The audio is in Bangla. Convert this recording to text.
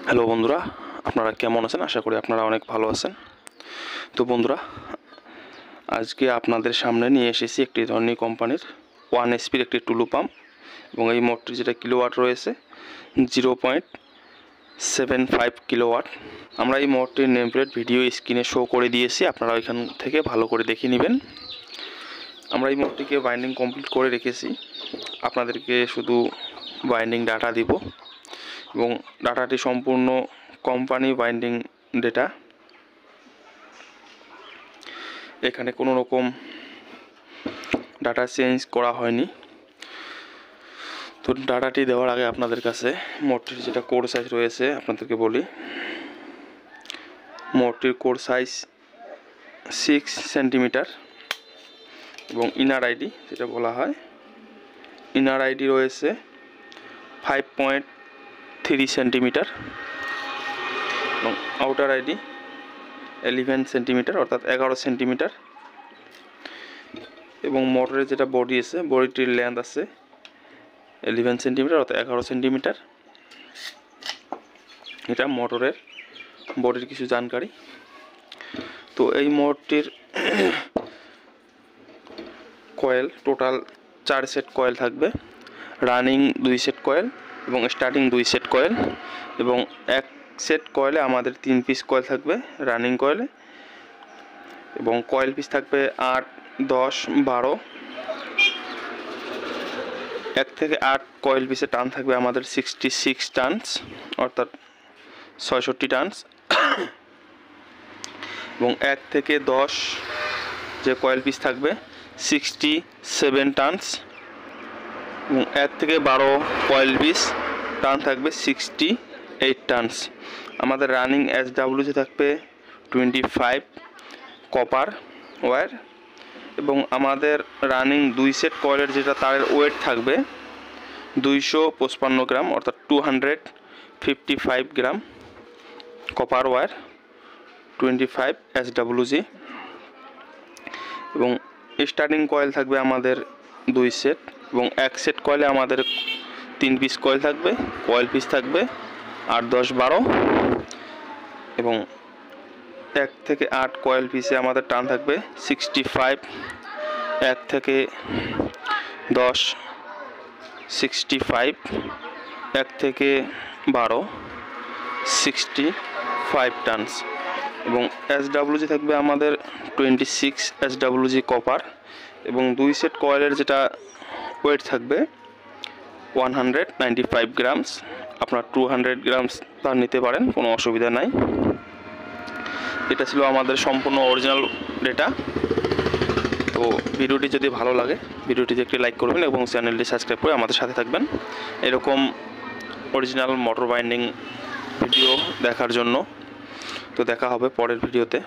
হ্যালো বন্ধুরা, আপনারা কেমন আছেন? আশা করি আপনারা অনেক ভালো আছেন। তো বন্ধুরা, আজকে আপনাদের সামনে নিয়ে এসেছি একটি ধর্নী কোম্পানির 1 HP একটি টুলু পাম্প এবং এই মোটরটির যেটা কিলোওয়াট রয়েছে 0.75 কিলোওয়াট। আমরা এই মোটরটির নেম প্লেট ভিডিও স্ক্রিনে শো করে দিয়েছি, আপনারা ওইখান থেকে ভালো করে দেখে নেবেন। আমরা এই মোটরটিকে বাইন্ডিং কমপ্লিট করে রেখেছি, আপনাদেরকে শুধু বাইন্ডিং ডাটা দিব এবং ডাটাটি সম্পূর্ণ কোম্পানি বাইন্ডিং ডেটা। এখানে কোনো রকম ডাটা চেঞ্জ করা হয়নি। তো ডাটাটি দেওয়ার আগে আপনাদের কাছে মোটরটির যেটা কোর সাইজ রয়েছে আপনাদেরকে বলি। মোটরটির কোর সাইজ 6 সেন্টিমিটার এবং ইনার আইডি যেটা বলা হয়, ইনার আইডি রয়েছে 5.3 সেন্টিমিটার এবং আউটার আইডি 11 সেন্টিমিটার অর্থাৎ 11 সেন্টিমিটার এবং মোটরের যেটা বডি আছে, বডিটির লেন্থ আছে 11 সেন্টিমিটার অর্থাৎ 11 সেন্টিমিটার। এটা মোটরের বডির কিছু জানকারি। তো এই মোটরটির কয়েল টোটাল 4 সেট কয়েল থাকবে, রানিং 2 সেট কয়েল এবং স্টার্টিং 2 সেট কয়েল এবং এক সেট কয়েলে আমাদের 3 পিস কয়েল থাকবে রানিং কয়েলে এবং কয়েল পিস থাকবে 8, 10, 12। 1 থেকে 8 কয়েল পিসে টান থাকবে আমাদের 66 টানস অর্থাৎ 66 টানস এবং 1 থেকে 10 যে কয়েল পিস থাকবে 67 টানস এবং 1 থেকে 12 কয়েল পিস টান থাকবে 68 টানস। আমাদের রানিং SWC থাকবে 25 কপার ওয়্যার এবং আমাদের রানিং 2 সেট কয়েলের যেটা তারের ওয়েট থাকবে 255 গ্রাম অর্থাৎ 255 গ্রাম কপার ওয়্যার 25 SWC এবং স্টার্টিং কয়েল থাকবে আমাদের 2 সেট এবং এক সেট কয়েলে আমাদের 3 পিস কয়েল থাকবে, কয়েল পিস থাকবে 8, 10, 12 এবং 1 থেকে 8 কয়েল পিসে আমাদের টান থাকবে 65, 1 থেকে 10 65, 1 থেকে 12 65 টানস এবং SWC থাকবে আমাদের 26 SWC কপার এবং 2 সেট কয়েলের যেটা ওয়েট থাকবে 195 গ্রামস। আপনার 200 গ্রামস তার নিতে পারেন, কোনো অসুবিধা নাই। এটা ছিল আমাদের সম্পূর্ণ অরিজিনাল ডেটা। তো ভিডিওটি যদি ভালো লাগে ভিডিওটিতে একটি লাইক করবেন এবং চ্যানেলটি সাবস্ক্রাইব করে আমাদের সাথে থাকবেন এরকম অরিজিনাল মোটর বাইন্ডিং ভিডিও দেখার জন্য। তো দেখা হবে পরের ভিডিওতে।